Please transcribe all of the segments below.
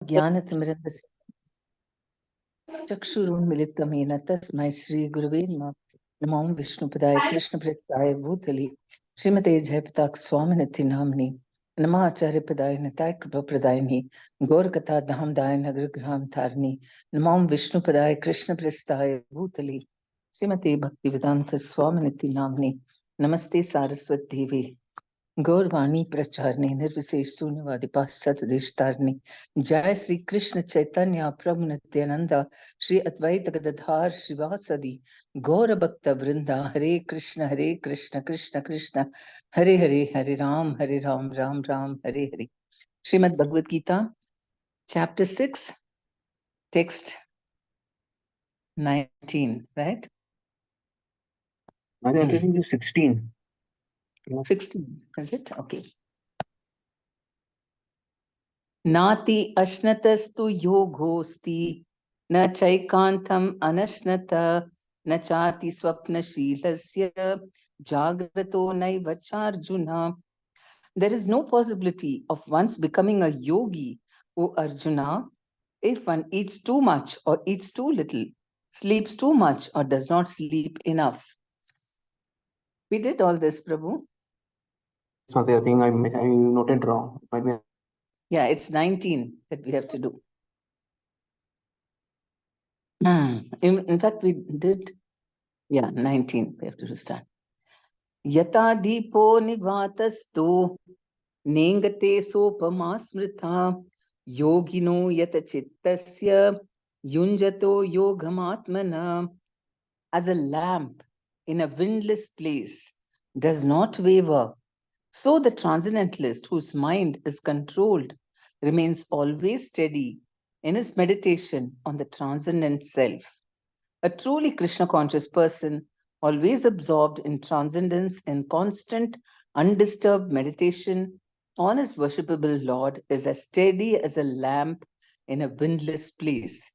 ज्ञानतिमिरन्दस्य चक्षुरुन्मिलितमेन तस्मै श्रीगुरुवे नमः। नमो विष्णुपदाय कृष्णप्रेष्ठाय भूतले श्रीमते जयपताक स्वामिनिति नाम्नि नमः आचार्यपदाय निताय कृपाप्रदायिनि गौरकथा धामदाय नगरग्राम धारिणि नमो विष्णुपदाय कृष्णप्रेष्ठाय भूतले श्रीमते भक्तिवेदांत स्वामिनिति नाम्नि नमस्ते सारस्वती देवी गौरवाणी प्रचारणे निर्विशेष शून्यवादी पाश्चात देशतारणे जय श्री कृष्ण चैतन्य प्रभु नित्यानंद श्री अद्वैत गदाधर शिवासदि गौर भक्त वृंदा Hare Krishna Krishna Krishna Hare Hare Hare Ram Ram Ram Hare Hare. Shrimad Bhagavad Gita chapter 6 text 19, right? I think 16. 16, is it? Okay. नाति अश्नतस्तु योगोस्ति न चैकान्तम् अनश्नत न चाति स्वप्नशीलस्य जाग्रतो नैव चार्जुन. There is no possibility of once becoming a yogi, O Arjuna, if one eats too much or eats too little, sleeps too much or does not sleep enough. We did all this, Prabhu. So I think I noted wrong. Might be. Yeah, it's 19 that we have to do. In fact, we did, 19, we have to start. Yata deepo nivatastu nengate sopama smrita yogino yata chittasya yunjato yogamatmana. As a lamp in a windless place does not waver, so the transcendentalist whose mind is controlled remains always steady in his meditation on the transcendent self. A truly Krishna-conscious person, always absorbed in transcendence and constant, undisturbed meditation on his worshipable Lord, is as steady as a lamp in a windless place.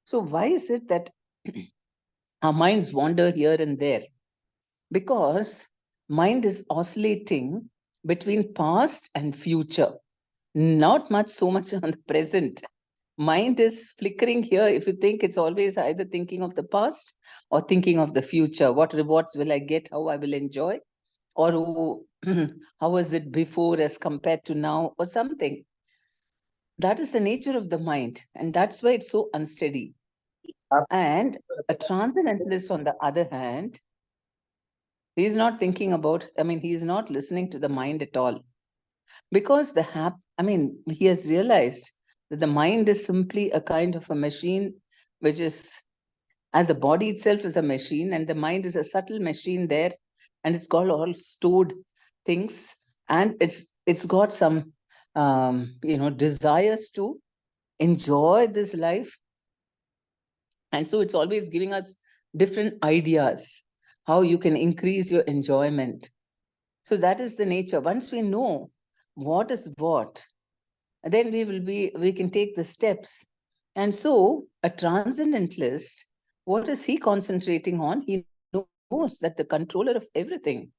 So why is it that our minds wander here and there? Because mind is oscillating between past and future, not so much on the present. Mind is flickering here. If you think, it's always either thinking of the past or thinking of the future. What rewards will I get? How I will enjoy? Or how was it before as compared to now, or something? That is the nature of the mind, and that's why it's so unsteady. And a transcendentalist, on the other hand, he's not thinking about, he's not listening to the mind at all. Because he has realized that the mind is simply a kind of a machine, which is, as the body itself is a machine, and the mind is a subtle machine there, and it's got all stored things, and it's got some desires to enjoy this life. And so it's always giving us different ideas how you can increase your enjoyment. So that is the nature. Once we know what is what, then we can take the steps. And so a transcendentalist, what is he concentrating on? He knows that the controller of everything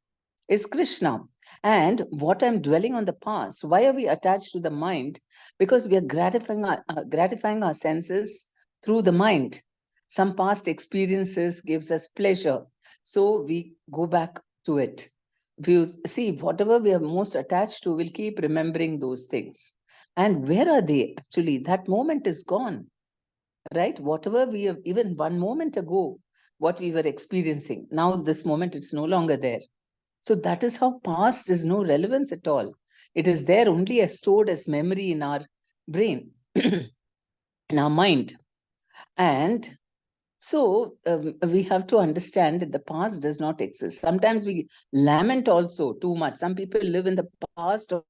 is Krishna. And what I'm dwelling on the past, why are we attached to the mind? Because we are gratifying our senses through the mind. Some past experiences gives us pleasure, so we go back to it. If you see, whatever we are most attached to, we'll keep remembering those things. And where are they? Actually, that moment is gone, right? Whatever we have, even 1 moment ago, what we were experiencing, now this moment, it's no longer there. So that is how past is no relevance at all. It is there only as stored as memory in our brain, in our mind. And so we have to understand that the past does not exist. Sometimes we lament also too much. Some people live in the past of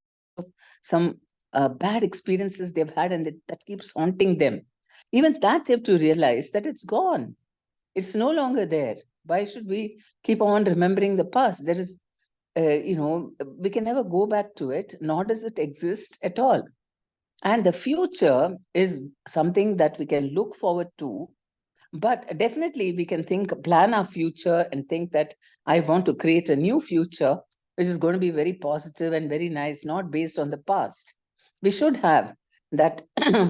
some bad experiences they've had, and that keeps haunting them. Even that they have to realize that it's gone. It's no longer there. Why should we keep on remembering the past? There is, we can never go back to it, nor does it exist at all. And the future is something that we can look forward to. But definitely we can plan our future and think that I want to create a new future, which is going to be very positive and very nice, not based on the past. We should have that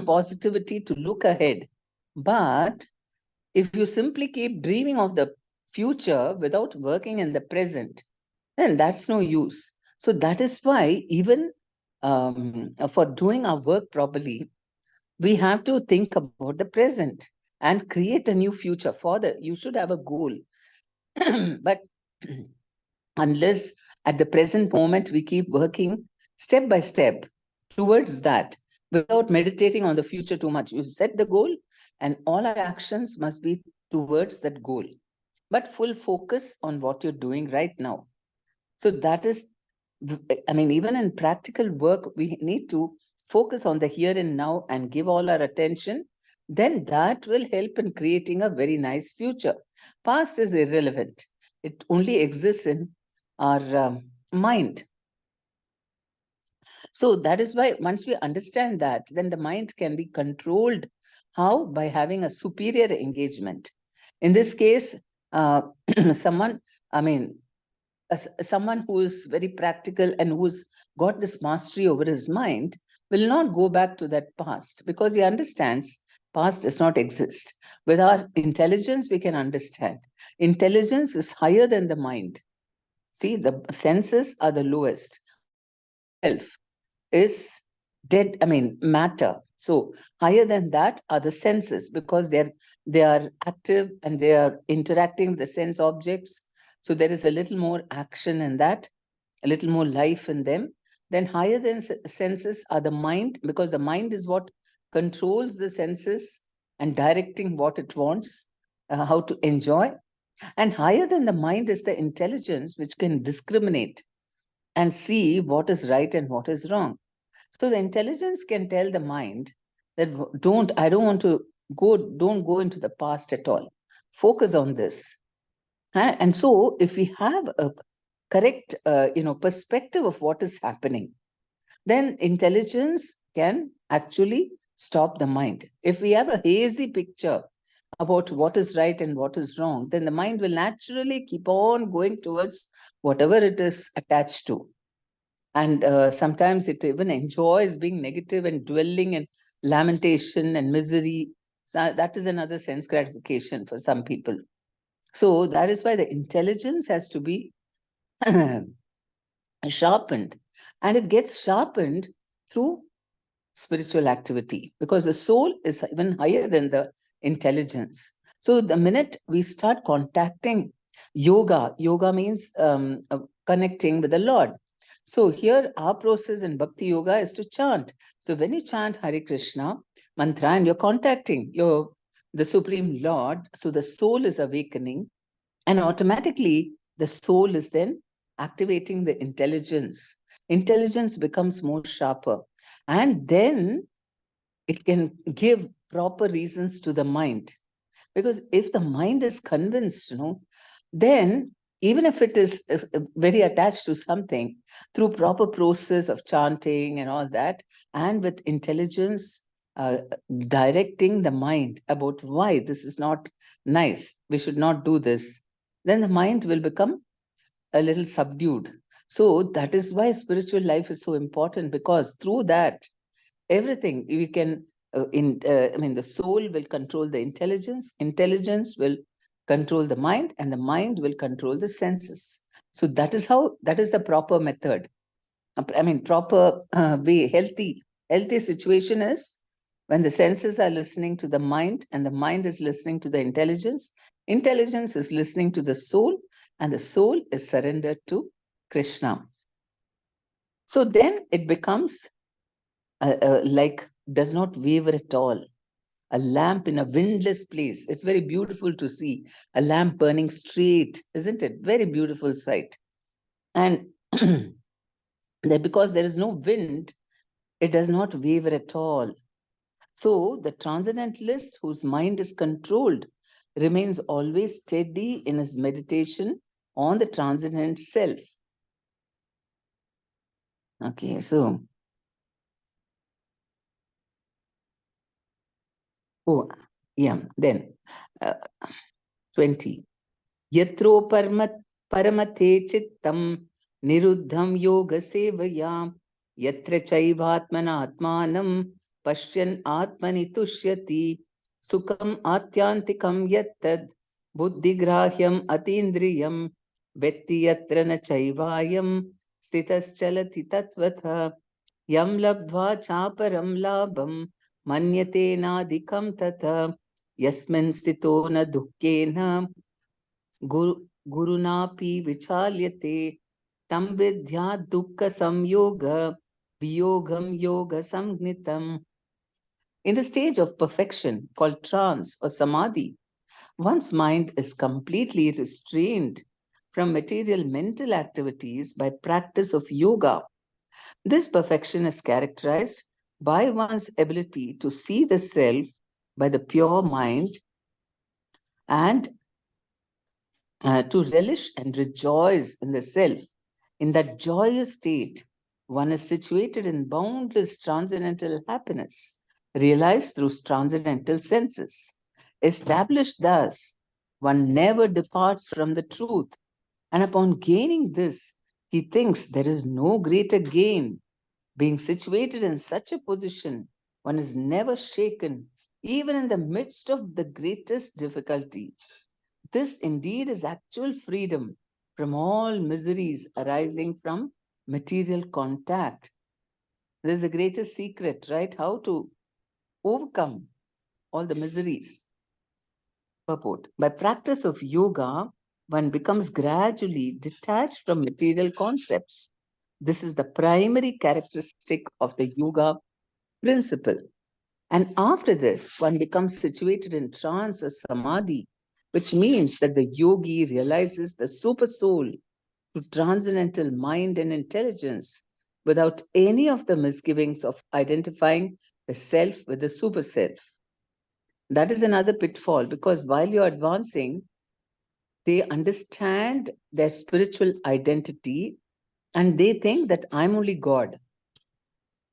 positivity to look ahead. But if you simply keep dreaming of the future without working in the present, then that's no use. So that is why even for doing our work properly, we have to think about the present and create a new future for the, you should have a goal. But unless at the present moment we keep working step by step towards that without meditating on the future too much, you set the goal and all our actions must be towards that goal, but full focus on what you're doing right now. So that is, I mean, even in practical work, we need to focus on the here and now and give all our attention. Then that will help in creating a very nice future. Past is irrelevant. It only exists in our mind. So that is why once we understand that, then the mind can be controlled. How? By having a superior engagement. In this case, someone, I mean, someone who is very practical and who's got this mastery over his mind will not go back to that past because he understands past does not exist. With our intelligence, we can understand. Intelligence is higher than the mind. See, the senses are the lowest. Mind itself is dead, I mean, matter. So higher than that are the senses because they are active and they are interacting with the sense objects. So there is a little more action in that, a little more life in them. Then higher than senses are the mind, because the mind is what controls the senses and directing what it wants, how to enjoy. And higher than the mind is the intelligence which can discriminate and see what is right and what is wrong. So the intelligence can tell the mind that I don't want to don't go into the past at all. Focus on this. And so if we have a correct, perspective of what is happening, then intelligence can actually stop the mind. If we have a hazy picture about what is right and what is wrong, then the mind will naturally keep on going towards whatever it is attached to. And sometimes it even enjoys being negative and dwelling in lamentation and misery. So that is another sense gratification for some people. So that is why the intelligence has to be sharpened. And it gets sharpened through spiritual activity because the soul is even higher than the intelligence. So the minute we start contacting yoga means connecting with the Lord. So here our process in Bhakti Yoga is to chant. So when you chant Hare Krishna mantra and you're contacting the Supreme Lord, so the soul is awakening and automatically the soul is then activating the intelligence. Intelligence becomes more sharper. And then it can give proper reasons to the mind. Because if the mind is convinced, then even if it is very attached to something, through proper process of chanting and all that, and with intelligence directing the mind about why this is not nice, we should not do this, then the mind will become a little subdued. So that is why spiritual life is so important, because through that, everything we can, the soul will control the intelligence will control the mind, and the mind will control the senses. So that is the proper method. Proper way, healthy situation is when the senses are listening to the mind and the mind is listening to the intelligence is listening to the soul, and the soul is surrendered to Krishna. So then it becomes like does not waver at all. A lamp in a windless place. It's very beautiful to see a lamp burning straight, isn't it? Very beautiful sight. And because there is no wind, it does not waver at all. So the transcendentalist whose mind is controlled remains always steady in his meditation on the transcendent self. Okay, so then 20. Yatro paramate chittam niruddham yoga sevaya yatra chaivatmana atmanam Pashyan Atmani Tushyati Sukam Atyantikam Yattad Buddhigrahyam Atindriyam Vetti Yatra Na Chaivayam Stitas Chalati Tatvatha Yam Labdva Chaparam Labham Manyate Nadikam Tata Yasmin Stito Na Dukkena Gurunapi Vichalyate Tam Vidya Dukkha Samyoga Viyogam Yoga Samgnitam. In the stage of perfection called trance or samadhi, one's mind is completely restrained from material mental activities by practice of yoga. This perfection is characterized by one's ability to see the self by the pure mind and to relish and rejoice in the self. In that joyous state, one is situated in boundless transcendental happiness, realized through transcendental senses. Established thus, one never departs from the truth, and upon gaining this, he thinks there is no greater gain. Being situated in such a position, one is never shaken, even in the midst of the greatest difficulty. This indeed is actual freedom from all miseries arising from material contact. This is the greatest secret, right? How to overcome all the miseries. Purport. By practice of yoga, one becomes gradually detached from material concepts. This is the primary characteristic of the yoga principle. And after this, one becomes situated in trance or samadhi, which means that the yogi realizes the super soul to transcendental mind and intelligence without any of the misgivings of identifying the self with the super self. That is another pitfall, because while you're advancing, they understand their spiritual identity and they think that I'm only God.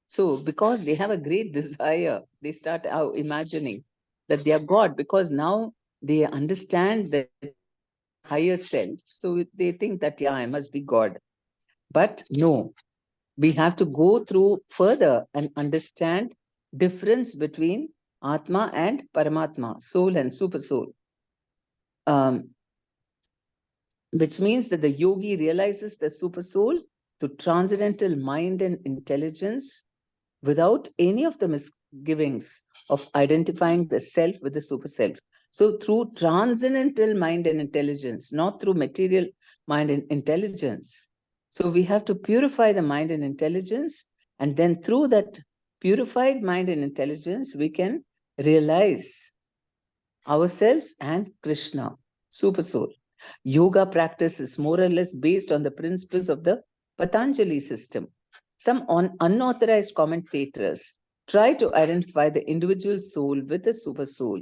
So, because they have a great desire, they start out imagining that they are God, because now they understand that higher self. So they think that, yeah, I must be God. But no, we have to go through further and understand difference between Atma and Paramatma, soul and super soul. Which means that the yogi realizes the super soul to transcendental mind and intelligence without any of the misgivings of identifying the self with the super self. So through transcendental mind and intelligence, not through material mind and intelligence. So we have to purify the mind and intelligence, and then through that purified mind and intelligence, we can realize ourselves and Krishna, super soul. Yoga practice is more or less based on the principles of the Patanjali system. Some unauthorized commentators try to identify the individual soul with the super soul.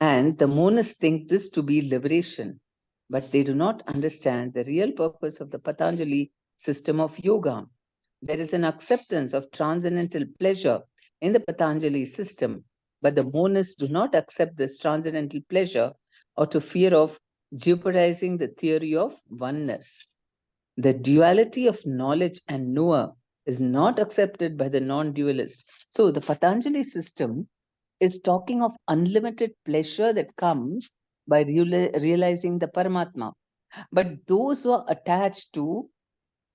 And the monists think this to be liberation, but they do not understand the real purpose of the Patanjali system of yoga. There is an acceptance of transcendental pleasure in the Patanjali system, but the monists do not accept this transcendental pleasure out of fear of jeopardizing the theory of oneness. The duality of knowledge and knower is not accepted by the non-dualist. So the Patanjali system is talking of unlimited pleasure that comes by realizing the Paramatma. But those who are attached to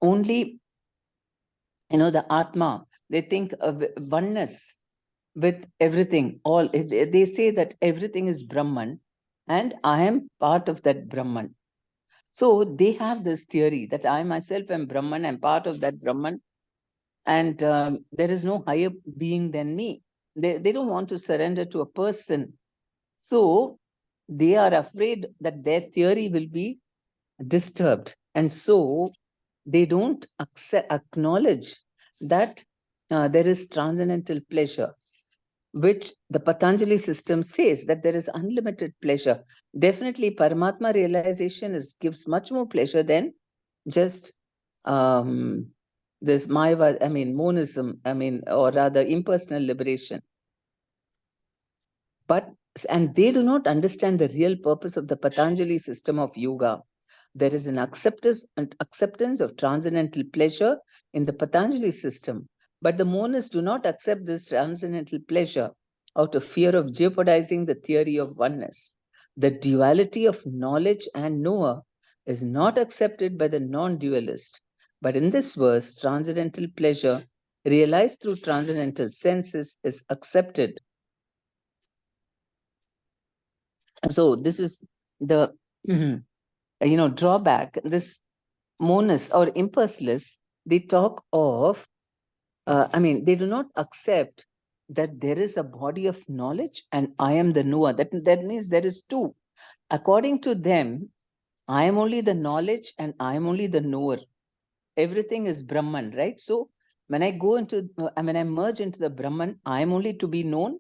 only, the Atma, they think of oneness with everything. All they say that everything is Brahman, and I am part of that Brahman. So they have this theory that I myself am Brahman, I'm part of that Brahman, and there is no higher being than me. They don't want to surrender to a person. So they are afraid that their theory will be disturbed. And so they don't acknowledge that there is transcendental pleasure, which the Patanjali system says that there is unlimited pleasure. Definitely, Paramatma realization gives much more pleasure than just this monism, or rather impersonal liberation. And they do not understand the real purpose of the Patanjali system of yoga. There is an acceptance of transcendental pleasure in the Patanjali system, But the monists do not accept this transcendental pleasure out of fear of jeopardizing the theory of oneness. The duality of knowledge and knower is not accepted by the non-dualist. But in this verse, transcendental pleasure realized through transcendental senses is accepted. So this is the drawback. This monists or impersonalists, they talk of they do not accept that there is a body of knowledge and I am the knower. That means there is two. According to them, I am only the knowledge and I am only the knower. Everything is Brahman, right? So when I go into, when I merge into the Brahman, I am only to be known.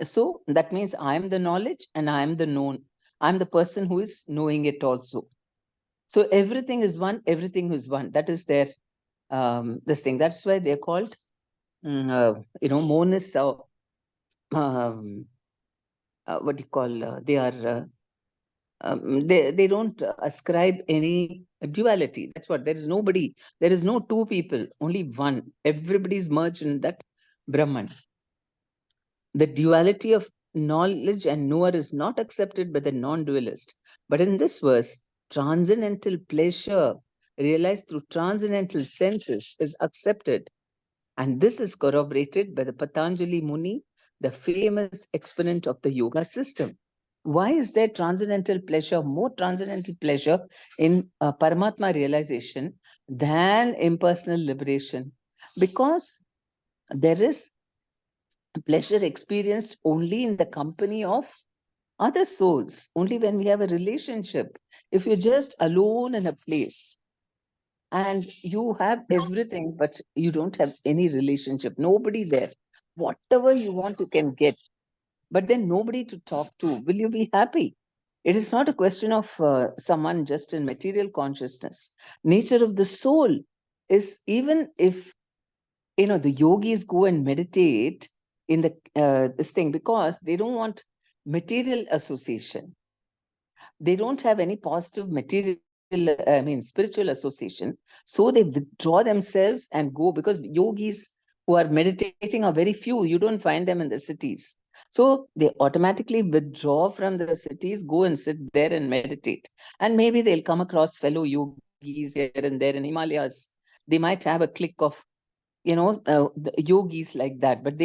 So that means I am the knowledge and I am the known. I'm the person who is knowing it also. So everything is one, everything is one. That is their this thing. That's why they're called monists or what do you call? They are they don't ascribe any duality. That's what. There is nobody. There is no two people. Only one. Everybody's merged in that Brahman. The duality of knowledge and knower is not accepted by the non-dualist. But in this verse, transcendental pleasure realized through transcendental senses is accepted. And this is corroborated by the Patanjali Muni, the famous exponent of the yoga system. Why is there transcendental pleasure, more transcendental pleasure in Paramatma realization than impersonal liberation? Because there is pleasure experienced only in the company of other souls, only when we have a relationship. If you're just alone in a place, and you have everything, but you don't have any relationship, nobody there. Whatever you want, you can get, but then nobody to talk to. Will you be happy? It is not a question of someone just in material consciousness. Nature of the soul is, even if the yogis go and meditate in the this thing, because they don't want material association. They don't have any positive material, spiritual association. So they withdraw themselves and go, because yogis who are meditating are very few. You don't find them in the cities. So they automatically withdraw from the cities, go and sit there and meditate. And maybe they'll come across fellow yogis here and there in Himalayas. They might have a clique of, the yogis like that. But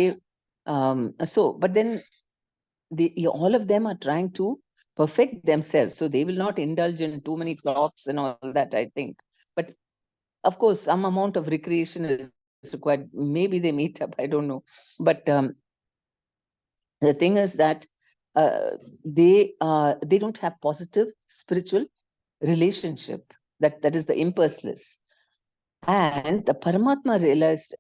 but then all of them are trying to perfect themselves, so they will not indulge in too many talks and all that, I think. But of course, some amount of recreation is required. Maybe they meet up, I don't know. But the thing is that they don't have positive spiritual relationship. That is the impersonalists. And the Paramatma realized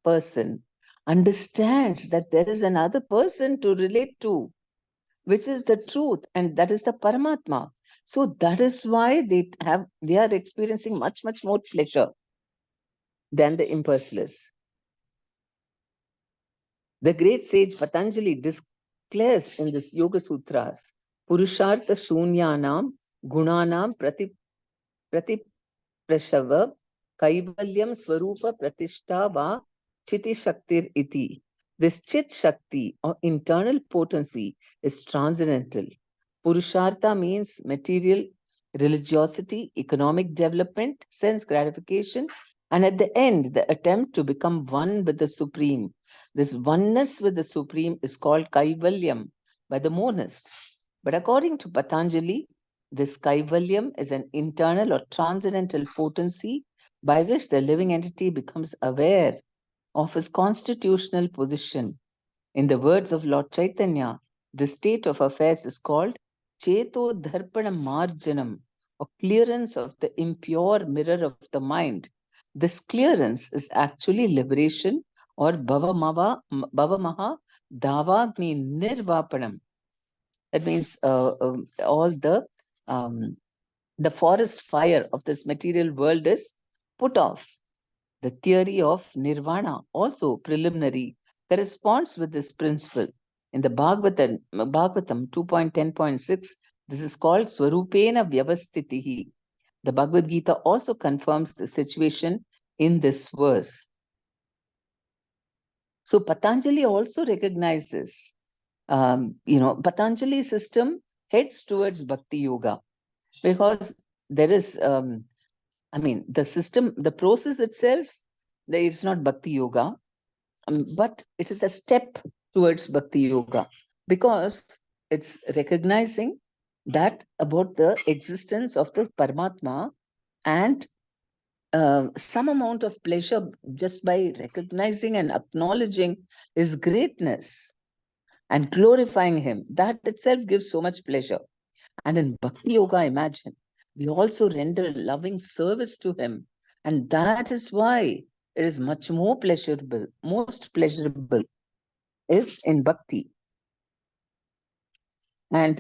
person understands that there is another person to relate to, which is the truth, and that is the Paramatma. So that is why they are experiencing much, much more pleasure than the impersonalists. The great sage Patanjali declares in this Yoga Sutras, Purushartha Shunyanam Gunanam Prashava Kaivalyam Swarupa Pratishta Va Chiti Shaktir Iti. This Chit Shakti or internal potency is transcendental. Purushartha means material, religiosity, economic development, sense gratification, and at the end, the attempt to become one with the Supreme. This oneness with the Supreme is called Kaivalyam by the monist. But according to Patanjali, this Kaivalyam is an internal or transcendental potency by which the living entity becomes aware of his constitutional position. In the words of Lord Chaitanya, the state of affairs is called Cheto Dharpana Marjanam, or clearance of the impure mirror of the mind. This clearance is actually liberation, or Bhavamaha Davagni Nirvapanam. That means all the forest fire of this material world is put off. The theory of nirvana, also preliminary, corresponds with this principle. In the Bhagavatam 2.10.6, this is called Swarupena Vyavastitihi. The Bhagavad Gita also confirms the situation in this verse. So Patanjali also recognizes, Patanjali system heads towards Bhakti Yoga, because there is, the system, the process itself, it's not Bhakti Yoga, but it is a step towards Bhakti Yoga, because it's recognizing that about the existence of the Paramatma, and some amount of pleasure just by recognizing and acknowledging his greatness and glorifying him. That itself gives so much pleasure. And in Bhakti Yoga, imagine, we also render loving service to him. And that is why it is much more pleasurable, most pleasurable is in Bhakti. And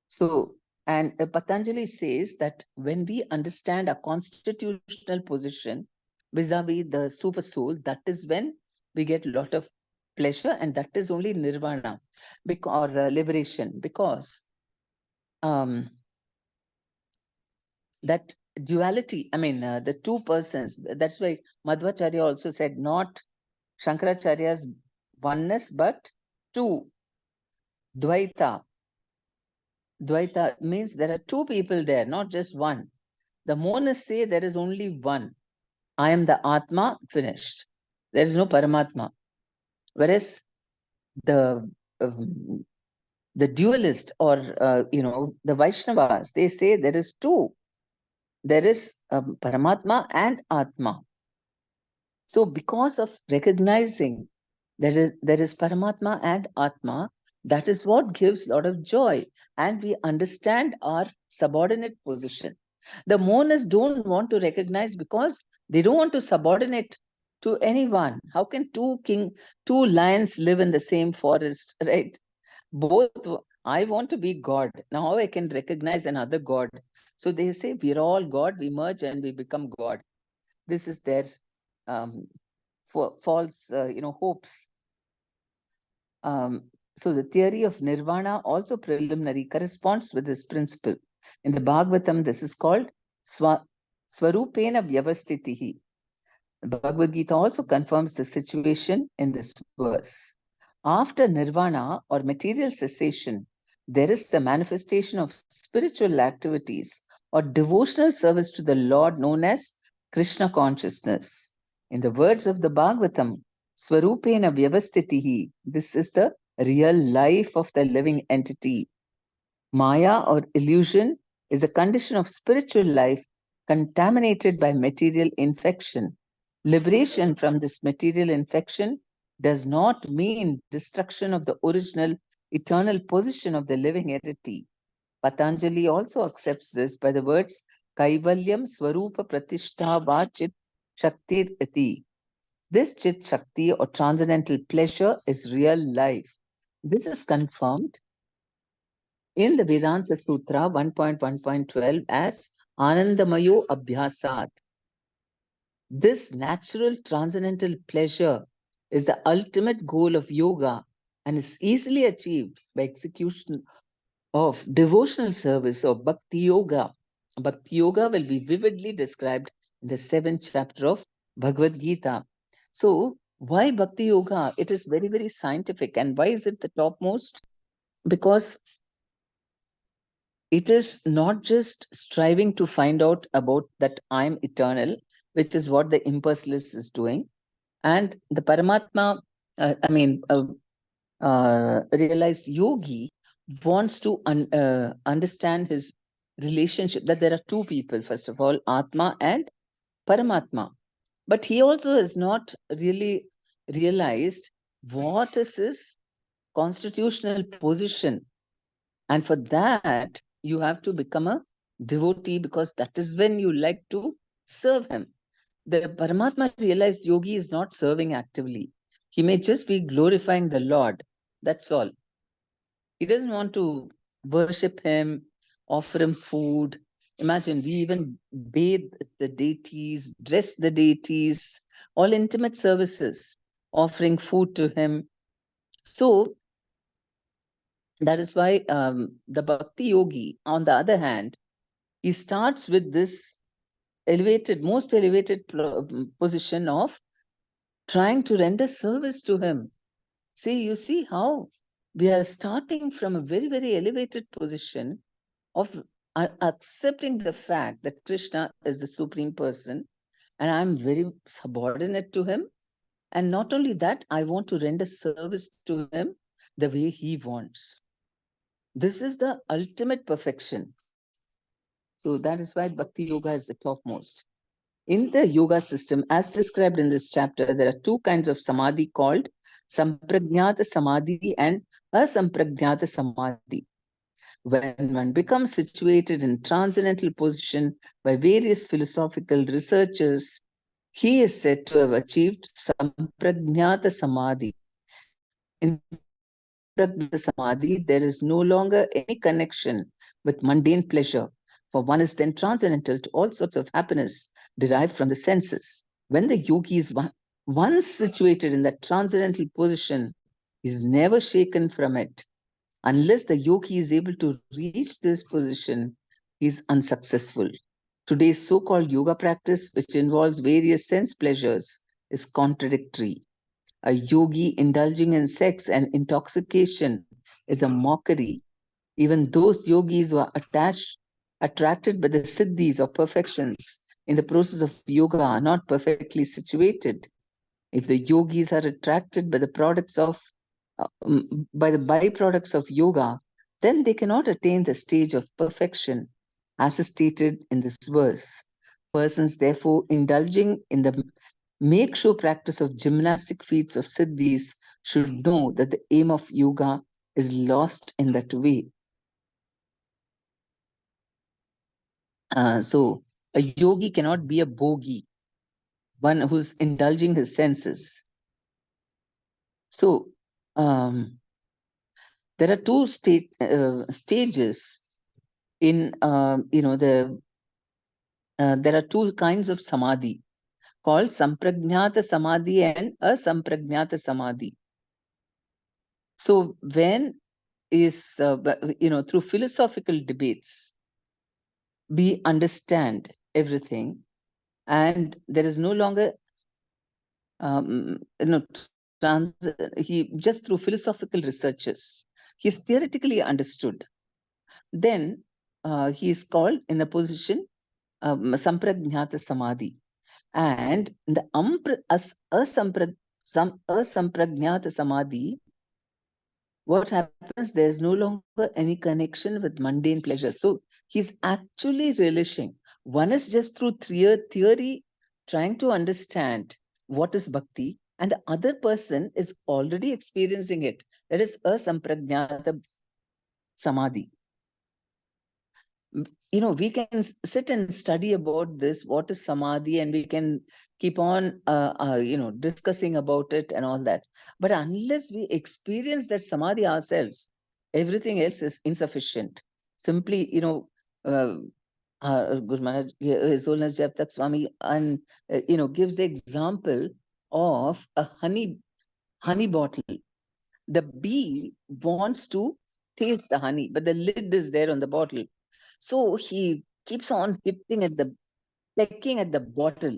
so, and Patanjali says that when we understand a constitutional position vis-a-vis the super soul, that is when we get a lot of pleasure, and that is only nirvana, or liberation, because that duality, the two persons, that's why Madhvacharya also said not Shankaracharya's oneness, but two, Dvaita. Dvaita means there are two people there, not just one. The monists say there is only one. I am the Atma, finished. There is no Paramatma. Whereas the dualist, or the Vaishnavas, they say there is two. There is Paramatma and Atma. So because of recognizing there is Paramatma and Atma, that is what gives a lot of joy. And we understand our subordinate position. The monists don't want to recognize because they don't want to subordinate to anyone. How can two lions live in the same forest, right? Both, I want to be God. Now I can recognize another God. So they say we're all God, we merge and we become God. This is their false, hopes. So the theory of nirvana, also preliminary, corresponds with this principle. In the Bhagavatam, this is called Swarupena Vyavastitihi. The Bhagavad Gita also confirms the situation in this verse. After nirvana, or material cessation, there is the manifestation of spiritual activities or devotional service to the Lord, known as Krishna consciousness. In the words of the Bhagavatam, Swarupena Vyavastitihi, this is the real life of the living entity. Maya, or illusion, is a condition of spiritual life contaminated by material infection. Liberation from this material infection does not mean destruction of the original eternal position of the living entity. Patanjali also accepts this by the words Kaivalyam Swarupa Pratishtha Va Chit Shaktir Iti. This Chit Shakti, or transcendental pleasure, is real life. This is confirmed in the Vedanta Sutra 1.1.12 as Anandamayo Abhyasat. This natural transcendental pleasure is the ultimate goal of yoga and is easily achieved by execution of devotional service or Bhakti Yoga. Bhakti Yoga will be vividly described in the 7th chapter of Bhagavad Gita. So, why Bhakti Yoga? It is very, very scientific. And why is it the topmost? Because it is not just striving to find out about that I'm eternal, which is what the impersonalist is doing. And the Paramatma, realized yogi wants to understand his relationship, that there are two people, first of all, Atma and Paramatma. But he also has not really realized what is his constitutional position. And for that, you have to become a devotee, because that is when you like to serve him. The Paramatma realized yogi is not serving actively. He may just be glorifying the Lord. That's all. He doesn't want to worship him, offer him food. Imagine, we even bathe the deities, dress the deities, all intimate services, offering food to him. So that is why the Bhakti Yogi, on the other hand, he starts with this most elevated position of trying to render service to him. See, you see how we are starting from a very, very elevated position of accepting the fact that Krishna is the supreme person and I'm very subordinate to him. And not only that, I want to render service to him the way he wants. This is the ultimate perfection. So that is why Bhakti Yoga is the topmost. In the yoga system, as described in this chapter, there are two kinds of samadhi called sampragnata samadhi and asampragnata samadhi. When one becomes situated in transcendental position by various philosophical researchers, he is said to have achieved sampragnata samadhi. In sampragnata samadhi, there is no longer any connection with mundane pleasure, for one is then transcendental to all sorts of happiness derived from the senses. When the yogi is once situated in that transcendental position, he is never shaken from it. Unless the yogi is able to reach this position, he is unsuccessful. Today's so-called yoga practice, which involves various sense pleasures, is contradictory. A yogi indulging in sex and intoxication is a mockery. Even those yogis who are attracted by the siddhis or perfections in the process of yoga are not perfectly situated. If the yogis are attracted by the by the byproducts of yoga, then they cannot attain the stage of perfection, as is stated in this verse. Persons, therefore, indulging in the make-show practice of gymnastic feats of siddhis should know that the aim of yoga is lost in that way. So, a yogi cannot be a bogi, one who's indulging his senses. So, there are two stages in, there are two kinds of samadhi called sampragnata samadhi and asampragnata samadhi. So when is, through philosophical debates, we understand everything and there is no longer, just through philosophical researches, he is theoretically understood. Then he is called in the position sampragnata samadhi. And the asampragnata samadhi, what happens, there's no longer any connection with mundane pleasure. So he's actually relishing. One is just through theory trying to understand what is bhakti, and the other person is already experiencing it. That is asampragnata samadhi. We can sit and study about this, what is samadhi, and we can keep on, discussing about it and all that. But unless we experience that samadhi ourselves, everything else is insufficient. Simply, Guru Maharaj, His Holiness Jab Tak Swami, and gives the example of a honey bottle. The bee wants to taste the honey, but the lid is there on the bottle. So he keeps on pecking at the bottle,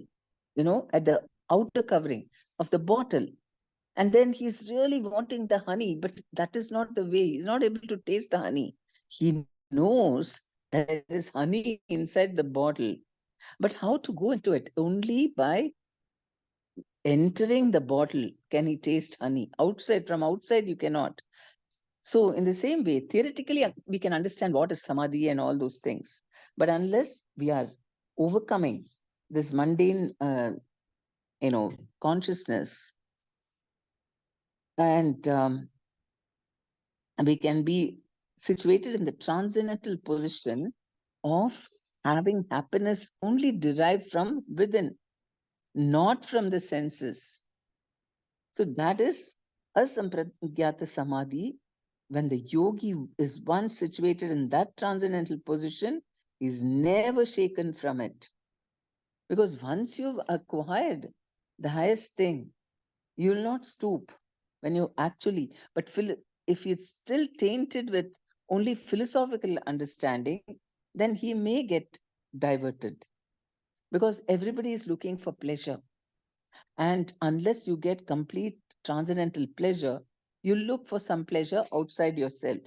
at the outer covering of the bottle. And then he's really wanting the honey, but that is not the way. He's not able to taste the honey. He knows that there is honey inside the bottle. But how to go into it? Only by entering the bottle can he taste honey. From outside, you cannot. So in the same way, theoretically, we can understand what is samadhi and all those things. But unless we are overcoming this mundane, consciousness, and we can be situated in the transcendental position of having happiness only derived from within, not from the senses. So that is asampragyata samadhi. When the yogi is once situated in that transcendental position, he is never shaken from it. Because once you've acquired the highest thing, you will not stoop when you actually, but if it's still tainted with only philosophical understanding, then he may get diverted. because everybody is looking for pleasure. And unless you get complete transcendental pleasure, you look for some pleasure outside yourself.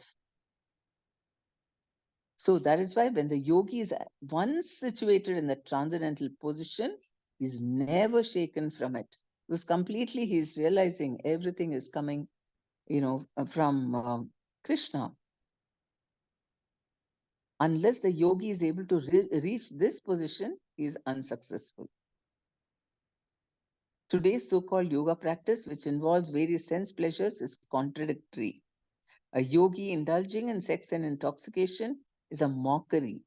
So that is why when the yogi is once situated in the transcendental position, he's never shaken from it. Because completely he's realizing everything is coming, from Krishna. Unless the yogi is able to reach this position, he is unsuccessful. Today's so-called yoga practice, which involves various sense pleasures, is contradictory. A yogi indulging in sex and intoxication is a mockery.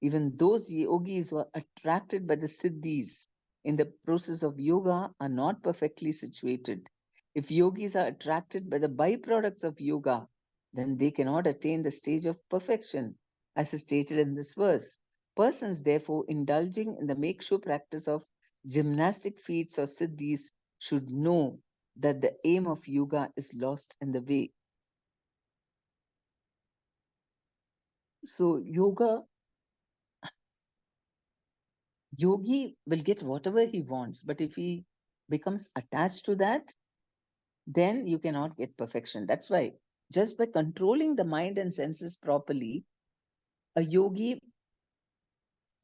Even those yogis who are attracted by the siddhis in the process of yoga are not perfectly situated. If yogis are attracted by the byproducts of yoga, then they cannot attain the stage of perfection, as is stated in this verse. Persons, therefore, indulging in the make-sure practice of gymnastic feats or siddhis should know that the aim of yoga is lost in the way. So yogi will get whatever he wants, but if he becomes attached to that, then you cannot get perfection. That's why just by controlling the mind and senses properly, a yogi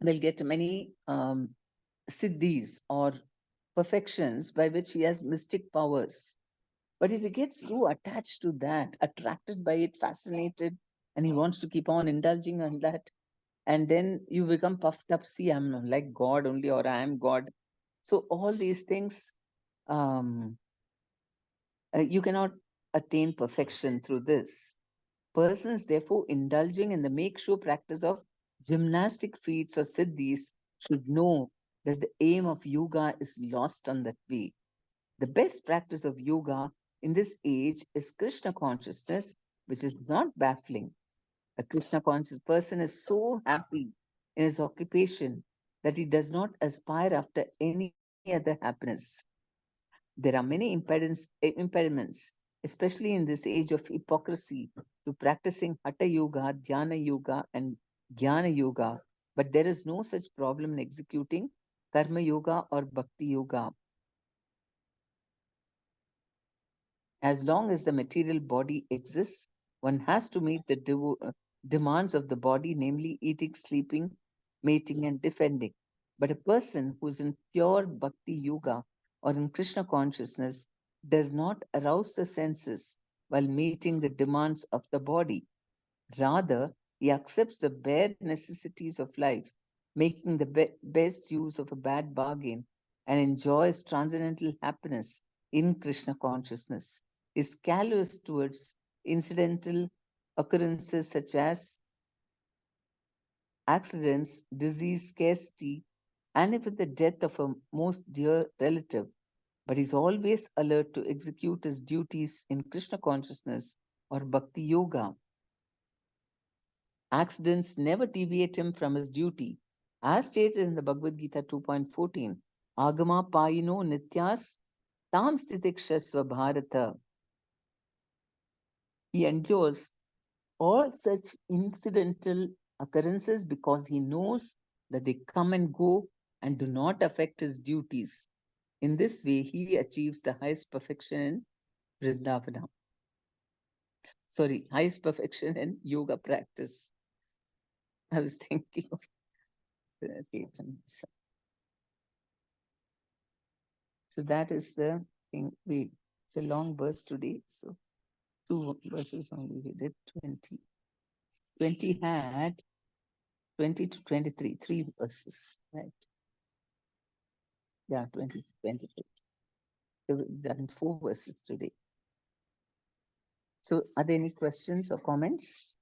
will get many siddhis or perfections by which he has mystic powers. But if he gets too attached to that, attracted by it, fascinated, and he wants to keep on indulging on that, and then you become puffed up. See, I'm like God only, or I am God. So all these things, you cannot attain perfection through this. Persons, therefore, indulging in the make-sure practice of gymnastic feats or siddhis should know that the aim of yoga is lost on that way. The best practice of yoga in this age is Krishna consciousness, which is not baffling. A Krishna conscious person is so happy in his occupation that he does not aspire after any other happiness. There are many impediments, especially in this age of hypocrisy, to practicing Hatha Yoga, Dhyana Yoga, and Jnana Yoga, but there is no such problem in executing Karma Yoga or Bhakti Yoga. As long as the material body exists, one has to meet the demands of the body, namely eating, sleeping, mating, and defending. But a person who is in pure Bhakti Yoga or in Krishna consciousness does not arouse the senses while meeting the demands of the body. Rather, he accepts the bare necessities of life, making the best use of a bad bargain, and enjoys transcendental happiness in Krishna consciousness. Is callous towards incidental occurrences such as accidents, disease, scarcity, and even the death of a most dear relative, but is always alert to execute his duties in Krishna consciousness or Bhakti Yoga. Accidents never deviate him from his duty. As stated in the Bhagavad Gita 2.14, Agama Payino Nityas Tam Stitikshasva Bharata. He endures all such incidental occurrences because he knows that they come and go and do not affect his duties. In this way, he achieves the highest perfection in Vrindavana. Sorry, highest perfection in yoga practice. I was thinking of the Kirtan. So that is the thing. It's a long verse today. So 2 verses only we did 20. 20 had 20 to 23, 3 verses, right? Yeah, 20 to 23. So we've done 4 verses today. So are there any questions or comments?